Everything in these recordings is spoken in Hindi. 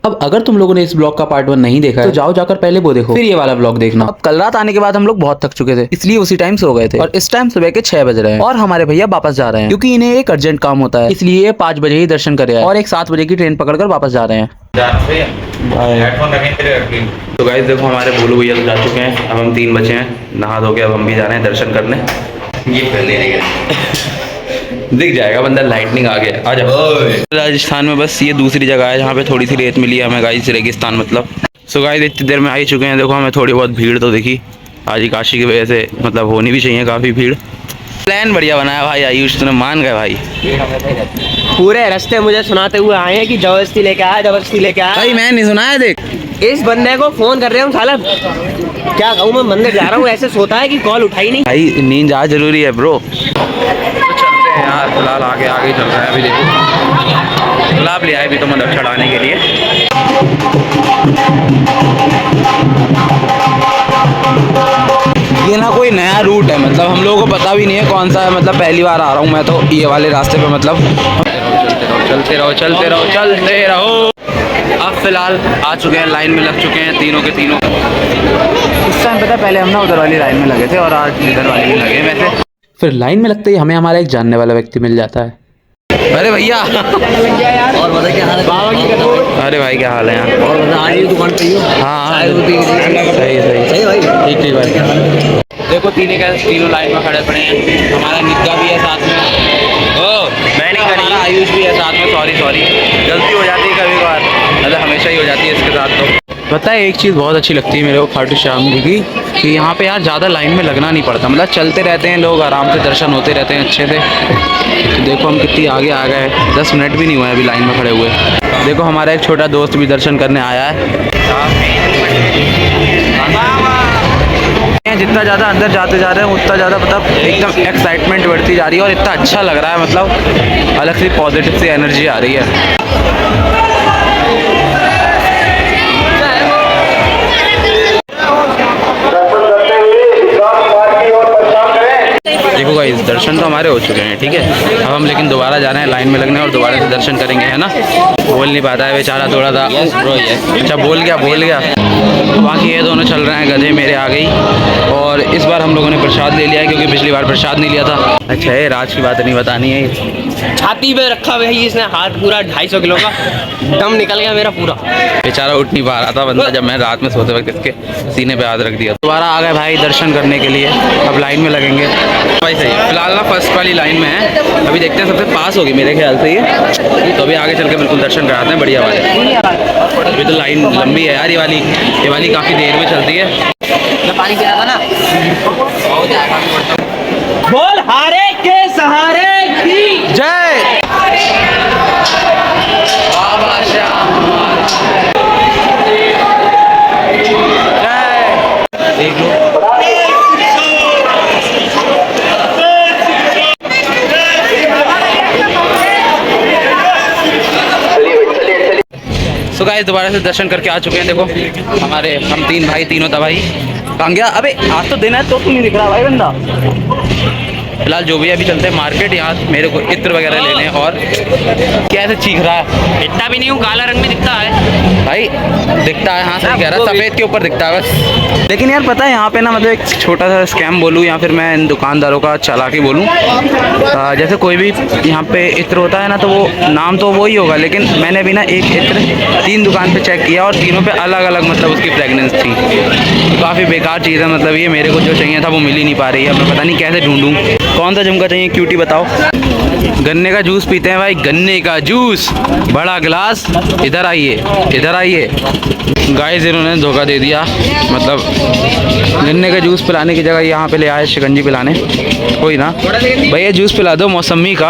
अब अगर तुम लोगों ने इस ब्लॉग का पार्ट 1 नहीं देखा है तो जाओ जाकर पहले वो देखो, फिर ये वाला ब्लॉग देखना। अब कल रात आने के बाद हम लोग बहुत थक चुके थे, इसलिए उसी टाइम सो गए थे और इस टाइम सुबह के 6 बज रहे हैं और हमारे भैया वापस जा रहे हैं क्योंकि इन्हें एक अर्जेंट काम होता है, इसलिए ये 5 बजे ही दर्शन करे और एक 7 बजे की ट्रेन पकड़कर वापस जा रहे हैं। तो गाइस देखो हमारे भोलू भैया तो जा चुके हैं, अब हम 3 बचे हैं, नहा धो के अब हम भी जा रहे हैं दर्शन करने। ये पहले दिख जाएगा बंदा, लाइटनिंग आ गया। आ जाओ। राजस्थान में बस ये दूसरी जगह है जहाँ पे थोड़ी सी रेत मिली है हमें गाइस, रेगिस्तान मतलब। सो गाइस इतनी देर में आ ही चुके हैं, देखो हमें थोड़ी बहुत भीड़ तो दिखी आज ही काशी की वजह से, मतलब होनी भी चाहिए काफ़ी भीड़। प्लान बढ़िया बनाया भाई आयुष, तूने मान गए भाई। पूरे रास्ते मुझे सुनाते हुए आए हैं कि जबरदस्ती लेके आया, जबरदस्ती लेके आया। भाई मैं नहीं सुनाया, देख इस बंदे को फोन कर रहे हूँ साला, क्या कहूँ मैं, मंदिर जा रहा हूँ, ऐसे सोता है कि कॉल उठाई नहीं। भाई नींद आज जरूरी है ब्रो। यार फिलहाल आगे आगे चल रहा है, अभी देखो गुलाब लिया है अभी तो मतलब चढ़ाने के लिए। ये ना कोई नया रूट है, मतलब हम लोगों को पता भी नहीं है कौन सा है, मतलब पहली बार आ रहा हूँ मैं तो ये वाले रास्ते पे। मतलब चलते रहो चलते रहो चलते रहो। अब फिलहाल आ चुके हैं, लाइन में लग चुके हैं तीनों के तीनों। उस टाइम पता पहले हम ना उधर वाली लाइन में लगे थे और आज इधर वाली में लगे वैसे। फिर लाइन में लगते ही हमें हमारा एक जानने वाला व्यक्ति मिल जाता है। अरे भैया और बता क्या हाल है बाबा की? अरे भाई क्या हाल है यार? और बता आज ये दुकान पे ही हो? हाँ सही सही सही भाई, ठीक ठीक भाई। देखो तीनों लाइन में खड़े पड़े हैं, हमारा निक्का भी है साथ में। ओ मैं नहीं खड़ी, आयुष भी है साथ में। सॉरी गलती हो जाती है कभी कभार, मतलब हमेशा ही हो जाती है इसके साथ। तो पता है एक चीज़ बहुत अच्छी लगती है मेरे को खाटू श्याम जी की, कि यहाँ पे यार ज़्यादा लाइन में लगना नहीं पड़ता, मतलब चलते रहते हैं लोग, आराम से दर्शन होते रहते हैं अच्छे से। तो देखो हम कितनी आगे आ गए, 10 मिनट भी नहीं हुए अभी लाइन में खड़े हुए। देखो हमारा एक छोटा दोस्त भी दर्शन करने आया है। जितना ज़्यादा अंदर जाते जा रहे हैं उतना ज़्यादा मतलब एकदम एक्साइटमेंट बढ़ती जा रही है और इतना अच्छा लग रहा है, मतलब अलग से पॉजिटिव सी एनर्जी आ रही है। देखो गाइस दर्शन तो हमारे हो चुके हैं, ठीक है। अब हम लेकिन दोबारा जा रहे हैं लाइन में लगने और दोबारा से दर्शन करेंगे, है ना। बोल नहीं पाता है बेचारा थोड़ा सा। अच्छा बोल गया। बाकी ये दोनों चल रहे हैं, गधे मेरे आ गई। और इस बार हम लोगों ने प्रसाद ले लिया है क्योंकि पिछली बार प्रसाद नहीं लिया था। अच्छा ये राज की बात नहीं बतानी है। छाती पे रखा हुआ है इसने हाथ, पूरा 250 किलो का दम निकल गया मेरा पूरा। बेचारा उठ नहीं पा रहा था बंदा, जब मैं रात में सोते वक्त इसके सीने पे हाथ रख दिया। दोबारा आ गए भाई दर्शन करने के लिए, अब लाइन में लगेंगे भाई। सही फिलहाल ना फर्स्ट वाली लाइन में है, अभी देखते हैं सबसे पास होगी मेरे ख्याल से ये, तो अभी आगे चल के बिल्कुल दर्शन कराते हैं बढ़िया वाले। अभी तो लाइन लंबी है यार, ये वाली काफ़ी देर में चलती है। मैं पानी पी रहा था ना। बोल हारे के सहारे की जय बाबा श्याम जय। देख लो तो गाइस दोबारा से दर्शन करके आ चुके हैं। देखो हम 3 भाई तीनों दवाई कहाँ गया? अबे आज तो दिन है तो नहीं दिख रहा भाई बंदा। फिलहाल जो भी अभी चलते हैं मार्केट, यहाँ मेरे को इत्र वगैरह लेने। और कैसे चीख रहा है? इतना भी नहीं हूँ, काला रंग में दिखता है भाई, दिखता है। हाँ सही कह रहा है, सफ़ेद के ऊपर दिखता है बस। लेकिन यार पता है यहाँ पे ना, मतलब एक छोटा सा स्कैम बोलूँ या फिर मैं इन दुकानदारों का चालाकी बोलूँ, जैसे कोई भी यहाँ पे इत्र होता है ना तो वो नाम तो वो ही होगा, लेकिन मैंने अभी ना एक इत्र 3 दुकान पे चेक किया और तीनों पे अलग अलग मतलब उसकी फ्रेगनेंस थी। काफ़ी बेकार चीज़ है, मतलब ये मेरे को जो चाहिए था वो मिल ही नहीं पा रही है। अब मैं पता नहीं कैसे ढूंढूँ, कौन सा झुमका चाहिए क्यूटी बताओ। गन्ने का जूस पीते हैं भाई, गन्ने का जूस, बड़ा गिलास। इधर आइए गाइस, इन्होंने धोखा दे दिया, मतलब गन्ने का जूस पिलाने की जगह यहाँ पे ले आए शिकंजी पिलाने। कोई ना भैया जूस पिला दो मौसमी का।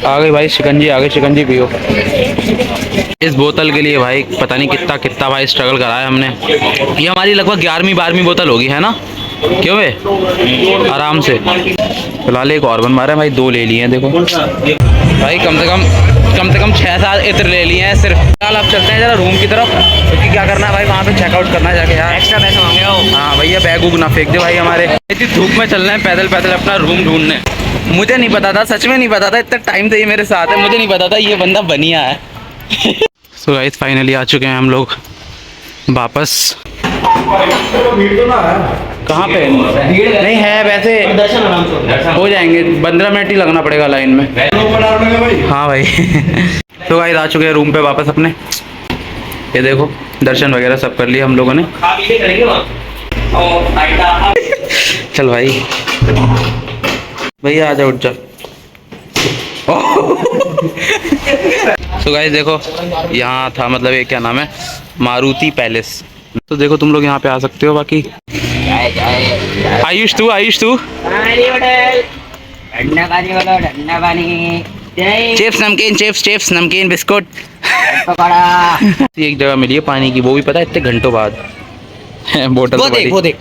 आ गई भाई शिकंजी, आ गई शिकंजी पियो। इस बोतल के लिए भाई पता नहीं कितना भाई स्ट्रगल करा है हमने। ये हमारी लगभग 11वीं 12वीं बोतल होगी, है ना? क्यों है आराम से। फिलहाल एक और बनवा रहे हैं भाई, 2 ले लिए हैं। देखो भाई कम से कम 6-7 इत्र ले लिए हैं सिर्फ। फिलहाल अब चलते हैं जरा रूम की तरफ, क्योंकि क्या करना है भाई, वहाँ पे चेकआउट करना है जाके यार। एक्स्ट्रा पैसा मांगे हो? हाँ भैया बैग उग ना फेंक दे भाई हमारे। इतनी धूप में चल रहे हैं पैदल अपना रूम ढूंढने। मुझे नहीं पता था, सच में नहीं पता था, इतना टाइम से ये मेरे साथ है, मुझे नहीं पता था ये बंदा बनिया है। सो गाइस फाइनली आ चुके हैं हम लोग वापस। कहाँ पे? नहीं है वैसे, हो जाएंगे 15 मिनट ही लगना पड़ेगा लाइन में। हाँ भाई। तो गाइस आ चुके हैं रूम पे वापस अपने। ये देखो दर्शन वगैरह सब कर लिया हम लोगों ने। चल भाई भैया आजा, उठ जा। तो गाइस देखो यहाँ था, मतलब ये क्या नाम है, मारुति पैलेस। तो देखो तुम लोग यहाँ पे आ सकते हो। बाकी आयुष तू चिप्स नमकीन, चिप्स नमकीन बिस्कुट। एक जगह मिली है पानी की, वो भी पता है इतने घंटों बाद। बोतल वो देख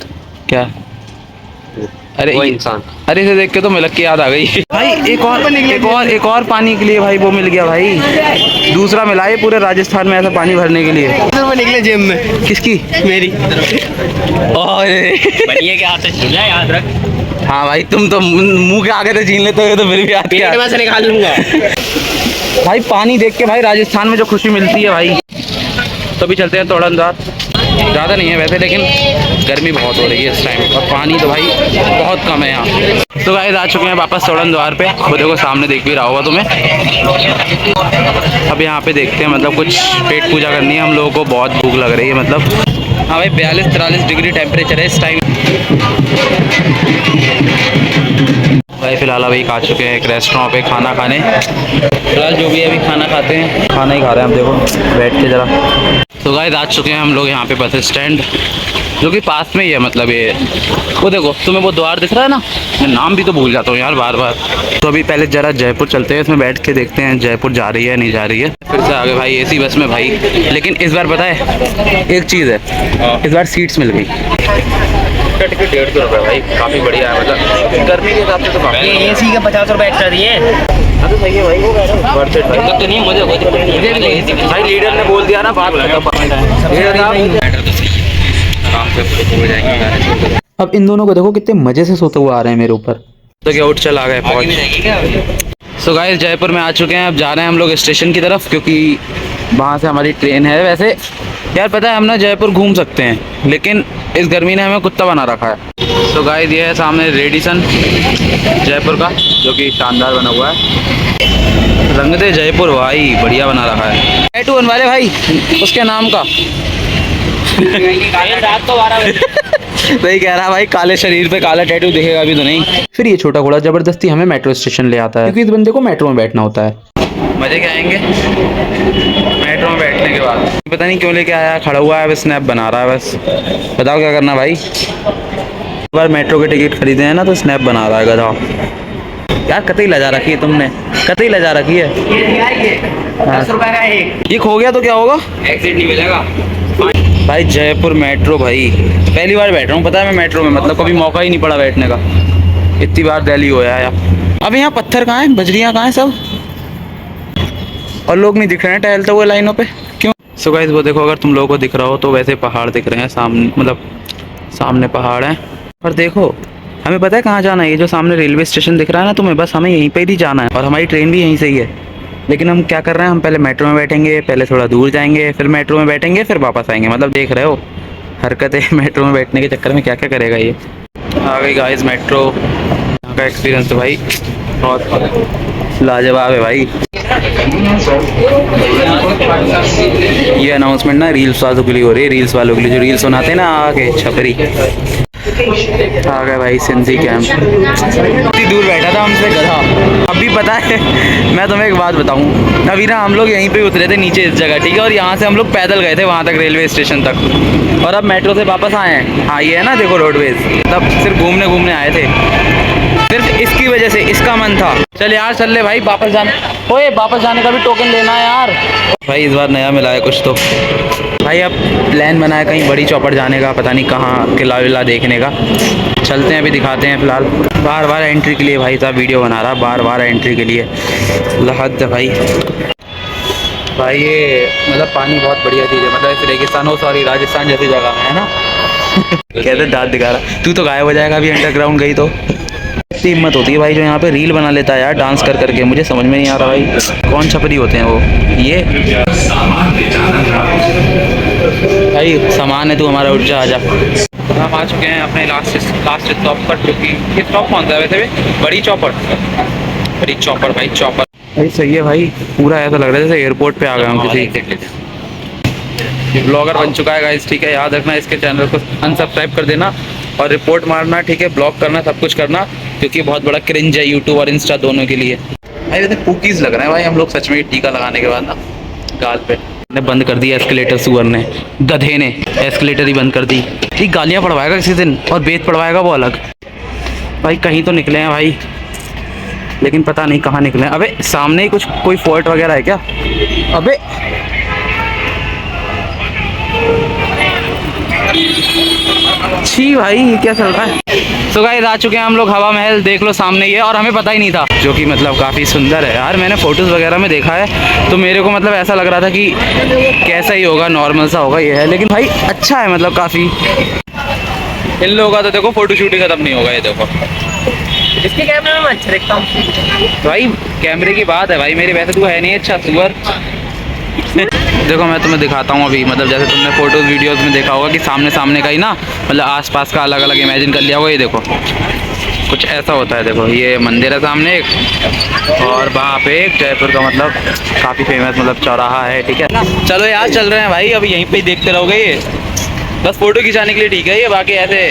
क्या? अरे वो इंसान, अरे इसे देख के तो मिलक की याद आ गई भाई। एक और पानी के लिए भाई वो मिल गया भाई, दूसरा मिला है पूरे राजस्थान में ऐसा पानी भरने के लिए। निकले जेब में। किसकी? मेरी। बनिए के हाथ से छीन ले, याद रख। हाँ भाई तुम तो मुंह के आगे से छीन लेते हो तो फिर भी याद क्या से निकाल लूंगा। भाई पानी देख के भाई राजस्थान में जो खुशी मिलती है भाई। तो भी चलते हैं थोड़ा अंदर, ज़्यादा नहीं है वैसे, लेकिन गर्मी बहुत हो रही है इस टाइम और पानी तो भाई बहुत कम है यहाँ। तो गाइस आ चुके हैं वापस सोलन द्वार पे। वो देखो सामने दिख भी रहा होगा तुम्हें। अब यहाँ पे देखते हैं, मतलब कुछ पेट पूजा करनी है हम लोगों को, बहुत भूख लग रही है मतलब। हाँ भाई 42-43 डिग्री टेम्परेचर है इस टाइम। भाई फिलहाल अभी आ चुके हैं एक रेस्टोरेंट पे खाना खाने। फिलहाल जो भी है अभी खाना खाते हैं, खाना ही खा रहे हैं हम। देखो बैठ के ज़रा। तो गाइस आ चुके हैं हम लोग यहाँ पे बस स्टैंड, जो कि पास में ही है। मतलब ये वो देखो तुम्हें वो द्वार दिख रहा है ना, मैं नाम भी तो भूल जाता हूँ यार बार बार। तो अभी पहले ज़रा जयपुर चलते हैं, इसमें बैठ के देखते हैं जयपुर जा रही है नहीं जा रही है। फिर से आगे भाई एसी बस में भाई। लेकिन इस बार पता है एक चीज़ है, इस बार सीट्स मिल गई। टिकट 150 रुपये भाई, काफ़ी बढ़िया है। मतलब गर्मी के हिसाब से तो काफ़ी। एसी के 50 रुपए एक्स्ट्रा दिए। तो सही है भाई, वर्थ इट भाई। तो नहीं मुझे भाई लीडर ने बोल दिया ना, बात अब इन दोनों को देखो कितने मजे से सोते हुए आ रहे हैं मेरे ऊपर। तो क्या उठ चल आ गए पहुँच। सो गाइस जयपुर में आ चुके हैं। अब जा रहे हैं हम लोग स्टेशन की तरफ, क्योंकि वहाँ से हमारी ट्रेन है। वैसे यार पता है हम ना जयपुर घूम सकते हैं, लेकिन इस गर्मी ने हमें कुत्ता बना रखा है। तो गाइस ये है सामने रेडिसन जयपुर का, जो कि शानदार बना हुआ है। रंग दे जयपुर भाई, बढ़िया बना रखा है। टैटू बनवा ले भाई उसके नाम का। रात को 12 बजे। सही कह रहा भाई, काले शरीर पे काला टैटू दिखेगा अभी तो नहीं। फिर ये छोटा घोड़ा जबरदस्ती हमें मेट्रो स्टेशन ले आता है, क्योंकि इस बंदे को मेट्रो में बैठना होता है। मजे क्या आएंगे मेट्रो में बैठने के बाद। पता नहीं क्यों लेके आया, खड़ा हुआ है बस, स्नैप बना रहा है बस। बताओ क्या करना भाई। एक बार मेट्रो के टिकट खरीदे हैं ना तो स्नैप बना रहा है गधा। यार कतई लजा रखी है तुमने, कतई लजा रखी है। 10 रुपए का एक। ये खो गया तो क्या होगा? एक्सिट नहीं मिलेगा भाई जयपुर मेट्रो भाई पहली बार बैठ रहा हूँ, पता है मैं मेट्रो में, मतलब कभी मौका ही नहीं पड़ा बैठने का। इतनी बार दिल्ली होया है। अब यहाँ पत्थर कहाँ हैं, बजरियाँ कहाँ हैं सब, और लोग नहीं दिख रहे हैं टहलते हुए लाइनों पे, क्यों? सो गाइस वो देखो, अगर तुम लोगों को दिख रहा हो तो वैसे पहाड़ दिख रहे हैं सामने, मतलब सामने पहाड़ हैं। और देखो हमें पता है कहाँ जाना है। ये जो सामने रेलवे स्टेशन दिख रहा है ना तुम्हें, बस हमें यहीं पे ही जाना है, और हमारी ट्रेन भी यहीं से ही है। लेकिन हम क्या कर रहे हैं, हम पहले मेट्रो में बैठेंगे, पहले थोड़ा दूर जाएंगे, फिर मेट्रो में बैठेंगे, फिर वापस आएंगे। मतलब देख रहे हो हरकतें मेट्रो में बैठने के चक्कर में क्या क्या करेगा ये। आ गई गाइस मेट्रो। यहाँ का एक्सपीरियंस तो भाई बहुत लाजवाब है भाई। ये अनाउंसमेंट ना रील्स वालों के लिए हो रही है, रील्स वालों के लिए जो रील्स बनाते हैं ना आके छपरी। आ गए भाई सिंधी कैंप। इतनी दूर बैठा था हमसे गधा। अब भी पता है मैं तुम्हें एक बात बताऊं, अभी ना हम लोग यहीं पे उतरे थे नीचे इस जगह, ठीक है, और यहाँ से हम लोग पैदल गए थे वहाँ तक रेलवे स्टेशन तक, और अब मेट्रो से वापस आए हैं। हाँ ये है ना देखो रोडवेज, तब सिर्फ घूमने घूमने आए थे, सिर्फ इसकी वजह से, इसका मन था। चल यार चल ले भाई वापस जाने, ओए वापस जाने का भी टोकन लेना है यार। भाई इस बार नया मिला है कुछ तो। भाई अब प्लान बना है कहीं बड़ी चौपड़ जाने का, पता नहीं कहाँ, किला विला देखने का। चलते हैं अभी दिखाते हैं। फिलहाल बार बार एंट्री के लिए भाई साहब वीडियो बना रहा, बार बार एंट्री के लिए हद भाई। भाई ये मतलब पानी बहुत बढ़िया चीज़ है, मतलब इस रेगिस्तान हो, सॉरी राजस्थान जैसी जगह में है ना। कहते दांत दिखा रहा, तू तो गायब हो जाएगा अभी अंडरग्राउंड गई तो। इतनी हिम्मत होती है भाई जो यहाँ पे रील बना लेता है यार डांस कर करके, मुझे समझ में नहीं आ रहा भाई कौन छपरी होते हैं वो। ये भाई सामान है, तू हमारा उठ जा, आजा। हम आ चुके हैं अपने लास्ट स्टॉप पर, जो कि ये स्टॉप कौन सा है वैसे भी? बड़ी चौपड़ भाई, चौपड़ भाई सही है भाई। पूरा ऐसा लग रहा है जैसे एयरपोर्ट पे आ गए हम किसी। ये ब्लॉगर बन चुका है गाइस, ठीक है। याद रखना, इसके चैनल को अनसब्सक्राइब कर देना और रिपोर्ट मारना, ठीक है। ब्लॉक करना, सब कुछ करना, क्योंकि बहुत बड़ा क्रिंज है यूट्यूब और इंस्टा दोनों के लिए। भाई वैसे कुकीज़ लग रहे हैं भाई हम लोग सच में, टीका लगाने के बाद ना गाल पे। ने बंद कर दिया एस्केलेटर, सुअर ने, गधे ने एस्केलेटर ही बंद कर दी। ये गालियाँ पड़वाएगा किसी दिन और बेत पड़वाएगा वो अलग। भाई कहीं तो निकले हैं भाई, लेकिन पता नहीं कहाँ निकले हैं। अबे सामने ही कुछ कोई फॉल्ट वगैरह है क्या? अबे छी भाई, ये क्या चल रहा है? तो गाइस आ चुके हैं हम लोग हवा महल, देख लो सामने ही है, और हमें पता ही नहीं था, जो कि मतलब काफ़ी सुंदर है यार। मैंने फोटोज़ वगैरह में देखा है तो मेरे को मतलब ऐसा लग रहा था कि कैसा ही होगा, नॉर्मल सा होगा ये है, लेकिन भाई अच्छा है मतलब काफ़ी। इन लोगों का तो देखो फोटो शूट ही खत्म नहीं होगा, ये देखो। इसके कैमरे में अच्छा दिखता हूँ भाई कैमरे की बात है भाई मेरी, वैसे तू है नहीं अच्छा सुअर। देखो मैं तुम्हें दिखाता हूँ अभी, मतलब जैसे तुमने फोटोज वीडियोस में देखा होगा कि सामने सामने का ही ना, मतलब आसपास का अलग अलग इमेजिन कर लिया होगा। ये देखो कुछ ऐसा होता है। देखो ये मंदिर है सामने एक, और वहाँ पे एक जयपुर का मतलब काफ़ी फेमस मतलब चौराहा है, ठीक है ना। चलो यार चल रहे हैं भाई, अभी यहीं पे ही देखते रहोगे। ये बस फोटो खिंचाने के लिए ठीक है ये, बाकी ऐसे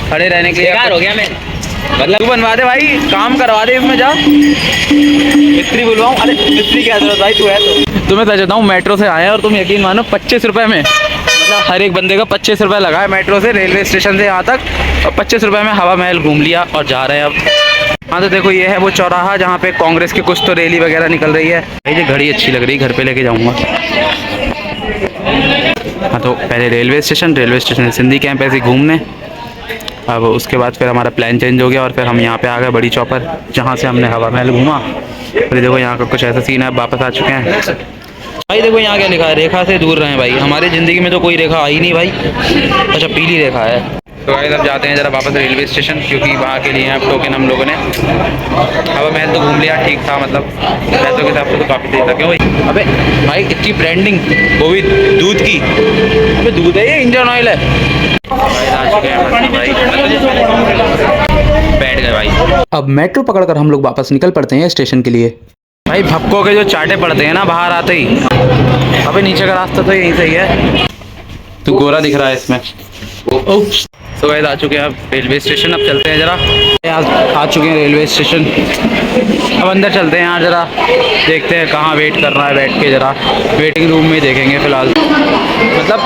खड़े रहने के लिए हो गया मैं। मतलब तू बनवा दे भाई, काम करवा दे इसमें, जा मिस्त्री बुलवाऊँ। अरे मिस्त्री क्या जरूरत भाई, तू है तो। तुम्हें सच बताऊँ, मेट्रो से आए हैं और तुम यकीन मानो 25 रुपये में, मतलब हर एक बंदे का 25 रुपये लगा है मेट्रो से रेलवे स्टेशन से यहाँ तक, और 25 रुपये में हवा महल घूम लिया और जा रहे हैं अब। हाँ तो देखो ये है वो चौराहा जहाँ पे कांग्रेस की कुछ तो रैली वगैरह निकल रही है। ये घड़ी अच्छी लग रही है, घर पे लेके जाऊँगा। हाँ तो पहले रेलवे स्टेशन से सिंधी कैंप ऐसे घूमने, अब उसके बाद फिर हमारा प्लान चेंज हो गया और फिर हम यहाँ पे आ गए बड़ी चौपर, जहाँ से हमने हवा महल घूमा। फिर देखो यहाँ का कुछ ऐसा सीन है, वापस आ चुके हैं भाई। देखो यहाँ क्या लिखा है, रेखा से दूर रहें भाई। हमारी ज़िंदगी में तो कोई रेखा आई नहीं भाई, अच्छा पीली रेखा है। तो गाइस अब जाते हैं ज़रा वापस रेलवे स्टेशन, क्योंकि वहाँ के लिए अब टोकन हम लोगों ने। हवा महल तो घूम लिया, ठीक था, मतलब पैसों के हिसाब से तो काफ़ी सही था। क्यों भाई? अबे भाई इतनी ब्रांडिंग, वो भी दूध की। अबे दूध है ये, इंजन ऑयल है। आ चुके हैं भाई, बैठ गए भाई। अब मेट्रो पकड़कर हम लोग वापस निकल पड़ते हैं स्टेशन के लिए। भाई भक्कों के जो चाटे पड़ते हैं ना बाहर आते ही। अबे नीचे का रास्ता तो यहीं सही है, तू गोरा दिख रहा है इसमें। तो गाइस आ चुके हैं अब रेलवे स्टेशन, अब चलते हैं जरा। आ चुके हैं रेलवे स्टेशन, अब अंदर चलते हैं यहाँ जरा, देखते हैं कहाँ वेट करना है बैठ के। जरा वेटिंग रूम में देखेंगे फिलहाल। मतलब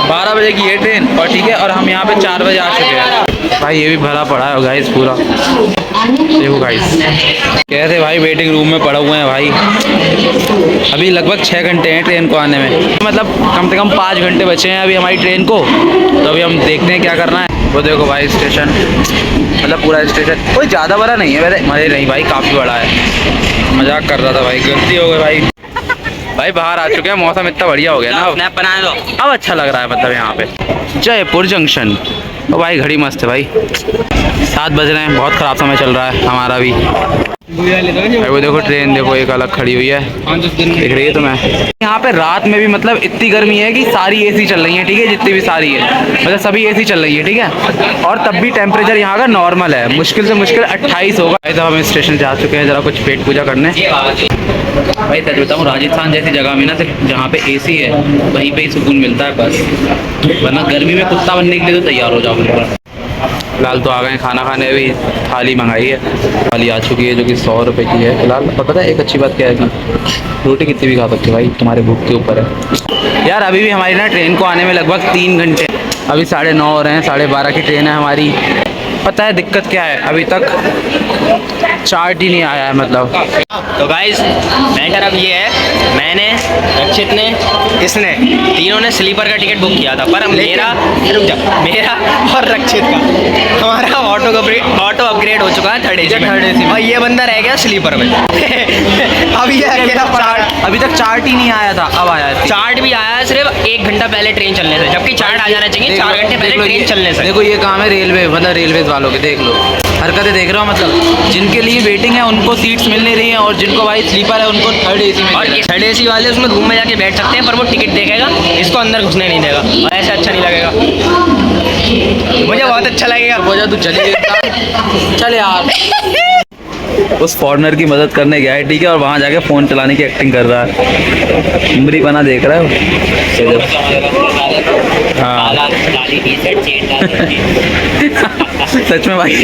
12 बजे की ये ट्रेन, और ठीक है, और हम यहाँ पे 4 बजे आ चुके हैं। भाई ये भी भरा पड़ा है गाइस पूरा, देखो गाइस कैसे भाई वेटिंग रूम में पड़े हुए हैं भाई। अभी लगभग 6 घंटे हैं ट्रेन को आने में, मतलब कम से कम 5 घंटे बचे हैं अभी हमारी ट्रेन को। तो अभी हम देखते हैं क्या करना है। वो देखो भाई स्टेशन, मतलब पूरा स्टेशन कोई ज़्यादा बड़ा नहीं है वैसे, मजे नहीं भाई काफ़ी बड़ा है। मजाक कर रहा था भाई, गलती हो गई भाई। भाई बाहर आ चुके हैं, मौसम इतना बढ़िया हो गया ना, स्नैप बना लो। अब अच्छा लग रहा है मतलब यहाँ पे जयपुर जंक्शन। तो भाई घड़ी मस्त है भाई, 7 बज रहे हैं, बहुत ख़राब समय चल रहा है हमारा भी। भाई वो देखो ट्रेन, देखो एक अलग खड़ी हुई है, दिख रही है तुम्हें। यहाँ पे रात में भी मतलब इतनी गर्मी है कि सारी एसी चल रही है, ठीक है, जितनी भी सारी है मतलब सभी एसी चल रही है, ठीक है। और तब भी टेम्परेचर यहाँ का नॉर्मल है, मुश्किल से मुश्किल 28 होगा। तब हम स्टेशन से आ चुके हैं जरा कुछ पेट पूजा करने। भाई सच बताऊँ, राजस्थान जैसी जगह में ना सिर्फ जहाँ पे एसी है वहीं पे ही सुकून मिलता है बस, वरना गर्मी में कुत्ता बनने के लिए तो तैयार हो जाओ। फिलहाल तो आ गए खाना खाने, अभी थाली मंगाई है, थाली आ चुकी है जो कि 100 रुपये की है फिलहाल। और पता है एक अच्छी बात क्या है कि रोटी कितनी भी खा सकते हो भाई, तुम्हारे भूख के ऊपर है यार। अभी भी हमारी ना ट्रेन को आने में लगभग 3 घंटे, अभी 9:30 हो रहे हैं, 12:30 की ट्रेन है हमारी। पता है दिक्कत क्या है, अभी तक चार्ट ही नहीं आया है मतलब। तो गाइस मैटर अब ये है, मैंने, रक्षित ने, इसने, तीनों ने स्लीपर का टिकट बुक किया था, पर मेरा और रक्षित का हमारा ऑटो अपग्रेड हो चुका है 3rd AC में, और ये बंदा रह गया स्लीपर में। अब ये अकेला अभी तक चार्ट ही नहीं आया था, अब आया है। चार्ट भी आया है सिर्फ 1 घंटा पहले ट्रेन चलने से, जबकि चार्ट आ जाना चाहिए 4 घंटे पहले ट्रेन चलने से। देखो ये काम है रेलवे, मतलब रेलवे वालों के, देख लो हरकतें देख रहे हो, मतलब जिनके लिए वेटिंग है उनको सीट्स मिल नहीं रही हैं, और जिनको भाई स्लीपर है उनको थर्ड एसी में। और ये थर्ड एसी वाले उसमें रूम में जाके बैठ सकते हैं, पर वो टिकट देखेगा, इसको अंदर घुसने नहीं देगा, और ऐसे अच्छा नहीं लगेगा। मुझे बहुत अच्छा लगेगा। वजह तू चली गई चल यार। उस फॉरेनर की मदद करने गया है, ठीक है, और वहाँ जाके फ़ोन चलाने की एक्टिंग कर रहा है। उम्री बना देख रहा है वो। हाँ सच में भाई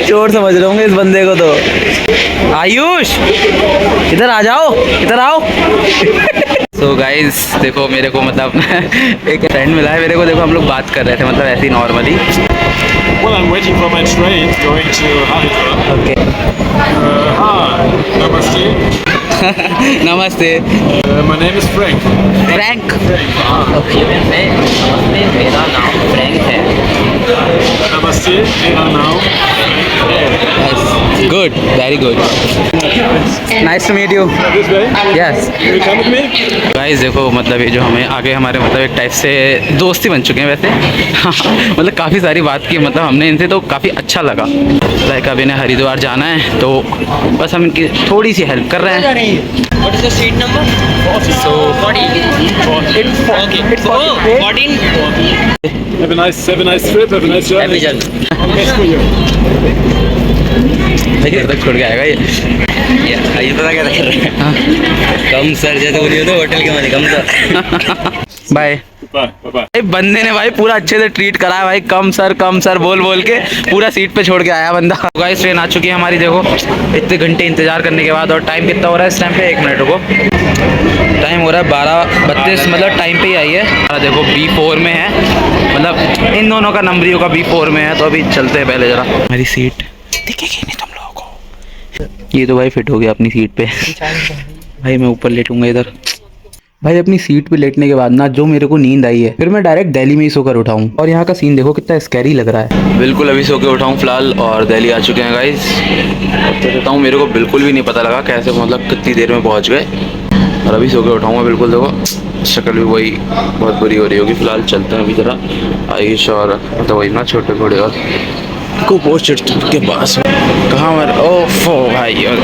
चोर समझ रहे होंगे इस बंदे को तो। आयुष इधर आ जाओ, इधर आओ। तो गाइस देखो मेरे को मतलब एक फ्रेंड मिला है मेरे को, देखो हम लोग बात कर रहे थे मतलब ऐसे ही normally. Well, I'm waiting for my train going to Haifa. Okay Hi, namaste. नमस्ते My name is Frank. Frank. मेरा नाम फ्रैंक है। Namaste, मेरा नाम good, very good, nice to meet you. This way. Yes You come with me? Guys देखो मतलब ये जो हमें आगे हमारे मतलब एक टाइप से दोस्ती बन चुके हैं वैसे। मतलब काफ़ी सारी बात की मतलब हमने इनसे, तो काफ़ी अच्छा लगा। लाइक अभी इन्हें हरिद्वार जाना है तो बस हम इनकी थोड़ी सी हेल्प कर रहे हैं। What is the seat number? So 40. Okay. Oh, 14. Have a nice trip. Have a nice journey. Best for you. भाई घर तक छोड़ के आएगा ये पता क्या कर रहे हैं। कम सर जैसे बोलिए तो होटल के माने कम सर। बाय। Bye. Bye. भाई बंदे ने भाई पूरा अच्छे से ट्रीट करा है भाई, कम सर बोल बोल के पूरा सीट पे छोड़ के आया बंदा। गाइस ट्रेन आ चुकी है हमारी, देखो इतने घंटे इंतजार करने के बाद। और टाइम कितना हो रहा है इस टाइम पे, 1 मिनट रुको, टाइम हो रहा है 12:32, मतलब टाइम पे ही आई है। देखो B4 में है, मतलब इन दोनों का नंबरियों का B4 में है। तो अभी चलते हैं पहले जरा। हमारी सीट दिखेगी नहीं तुम लोगों को। ये तो भाई फिट हो गया अपनी सीट पे। भाई मैं ऊपर लेटूंगा इधर। भाई अपनी सीट पे लेटने के बाद ना जो मेरे को नींद आई है, फिर मैं डायरेक्ट दिल्ली में ही सोकर उठाऊं। और यहाँ का सीन देखो कितना स्कैरी लग रहा है। बिल्कुल अभी सो के उठाऊं फिलहाल, और दिल्ली आ चुके हैं गाइस। कहता हूँ मेरे को बिल्कुल भी नहीं पता लगा कैसे मतलब कितनी देर में पहुँच गए, और अभी सो के उठाऊंगा बिल्कुल। देखो शक्ल भी वही बहुत बुरी हो रही होगी। फिलहाल चलते हैं अभी जरा आयुष और मतलब वही ना छोटे घोड़े और को पोस्टर के पास कहाँ मर। ओफो भाई, और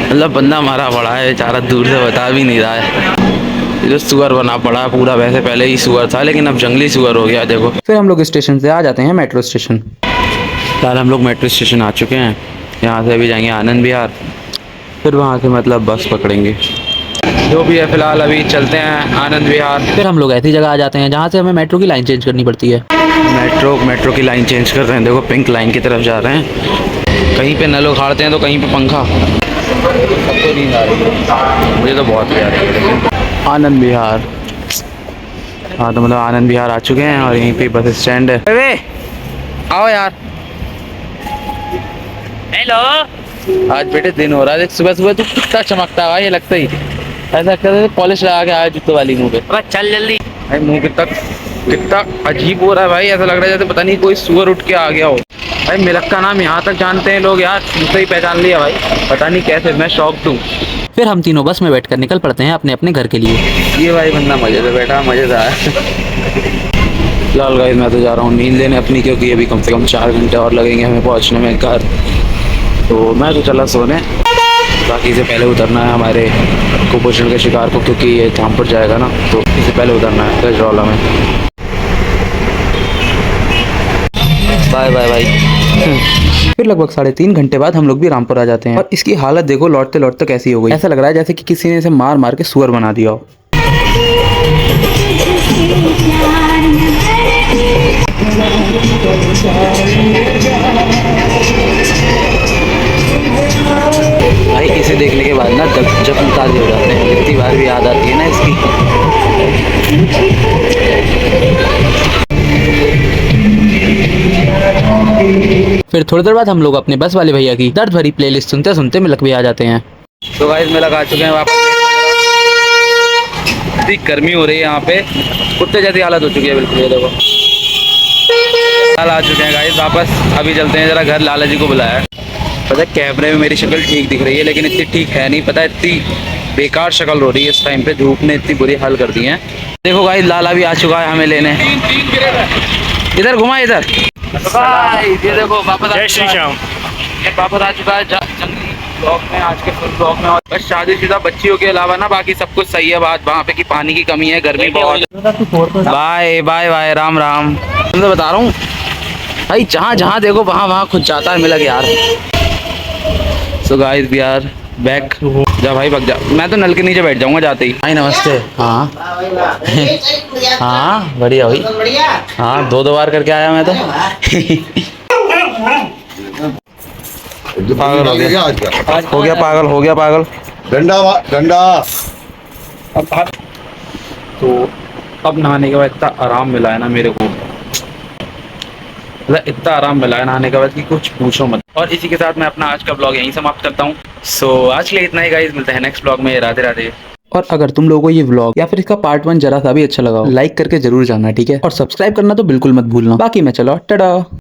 मतलब बंदा मारा पड़ा है बेचारा, दूर से बता भी नहीं रहा है। जो सुअर बना पड़ा है पूरा, वैसे पहले ही सुअर था लेकिन अब जंगली सुअर हो गया। देखो फिर हम लोग स्टेशन से आ जाते हैं मेट्रो स्टेशन। फिलहाल हम लोग मेट्रो स्टेशन आ चुके हैं। यहाँ से अभी जाएंगे आनंद विहार, फिर वहाँ से मतलब बस पकड़ेंगे। जो भी है फिलहाल अभी चलते हैं आनंद विहार। फिर हम लोग ऐसी जगह आ जाते हैं जहाँ से हमें मेट्रो की लाइन चेंज करनी पड़ती है। मेट्रो की लाइन चेंज कर रहे हैं, देखो पिंक लाइन की तरफ जा रहे हैं। कहीं पे नल उखाड़ते हैं तो कहीं पे पंखा। सबको नींद आ रही है, मुझे तो बहुत प्यार है। आनंद विहार, हाँ तो मतलब आनंद विहार आ चुके हैं और यहीं पे बस स्टैंड है। अरे आओ यार। हेलो। आज बेटे दिन हो रहा है, सुबह सुबह तू कितना चमकता है, ये लगता ही ऐसा लगता है पॉलिश लगा के आया जूतों वाली मुँह पे। चल जल्दी। भाई मुँह कितना अजीब हो रहा है भाई, ऐसा लग रहा है जैसे पता नहीं कोई सुअर उठ के आ गया हो। भाई मिलक का नाम यहाँ तक जानते हैं लोग यार, मुझसे ही पहचान लिया भाई, पता नहीं कैसे, मैं शॉक्ड हूँ। फिर हम तीनों बस में बैठकर निकल पड़ते हैं अपने अपने घर के लिए। ये भाई बंदा मजे से बैठा, मजेदार। फिलहाल गाइस मैं तो जा रहा हूँ नींद लेने अपनी, क्योंकि अभी कम से कम 4 घंटे और लगेंगे हमें पहुँचने में घर। तो मैं तो चला सोने, बाकी से पहले उतरना है हमारे कुपोषण के शिकार को, क्योंकि ये धामपुर जाएगा ना, तो इससे पहले उतरना है गजरौला में। Bye bye bye. फिर लगभग 3.5 घंटे बाद हम लोग भी रामपुर आ जाते हैं, और इसकी हालत देखो लौटते लौटते कैसी हो गई। ऐसा लग रहा है जैसे कि किसी ने इसे मार मार के सुअर बना दिया हो। भाई इसे देखने के बाद ना जब ताज़ी हो जाते हैं, कितनी बार भी याद आती है ना इसकी। फिर थोड़ी देर बाद हम लोग अपने बस वाले भैया की दर्द भरी प्लेलिस्ट सुनते सुनते मिलक भी आ जाते हैं। तो गाइस मिलक आ चुके हैं वापस। इतनी गर्मी हो रही है यहाँ पे, कुत्ते जैसी हालत हो चुकी है बिल्कुल। ये देखो आ चुके हैं गाइस वापस। अभी चलते हैं जरा घर, लाला जी को बुलाया है। पता है कैमरे में मेरी शक्ल ठीक दिख रही है लेकिन इतनी ठीक है नहीं, पता है इतनी बेकार शक्ल हो रही है इस टाइम पे, धूप ने इतनी बुरी हाल कर दी है। देखो गाइस लाला भी आ चुका है हमें लेने। इधर घुमा, इधर भाई ये देखो वापस जय श्री श्याम। वापस आ चुका है जंगली ब्लॉग में, आज के फुल ब्लॉग में। और बस शादीशुदा बच्चियों के अलावा ना बाकी सब कुछ सही है। बात वहाँ पे कि पानी की कमी है, गर्मी बहुत। Bye bye bye, Ram Ram. मैं तो बता रहा हूँ भाई, जहाँ जहाँ देखो वहाँ वहाँ खुद जाता है मिलक यार। So guys we are back. जा भाई भग जा, मैं तो नल के नीचे बैठ जाऊंगा जाते ही। भाई नमस्ते। हाँ हाँ बढ़िया भाई। हाँ 2 बार करके आया मैं तो। पागल हो गया, पागल हो गया पागल। डंडा तो अब नहाने के बाद इतना आराम मिला है ना मेरे को, मतलब इतना आराम मिला है नहाने के बाद कि कुछ पूछो मत। और इसी के साथ मैं अपना आज का ब्लॉग यहीं समाप्त करता हूँ। सो आज के लिए इतना ही गाइस, मिलते हैं नेक्स्ट ब्लॉग में। राधे राधे। और अगर तुम लोगों को ये व्लॉग या फिर इसका पार्ट 1 जरा सा भी अच्छा लगा हो, लाइक करके जरूर जाना, ठीक है। और सब्सक्राइब करना तो बिल्कुल मत भूलना। बाकी मैं चलो टाटा।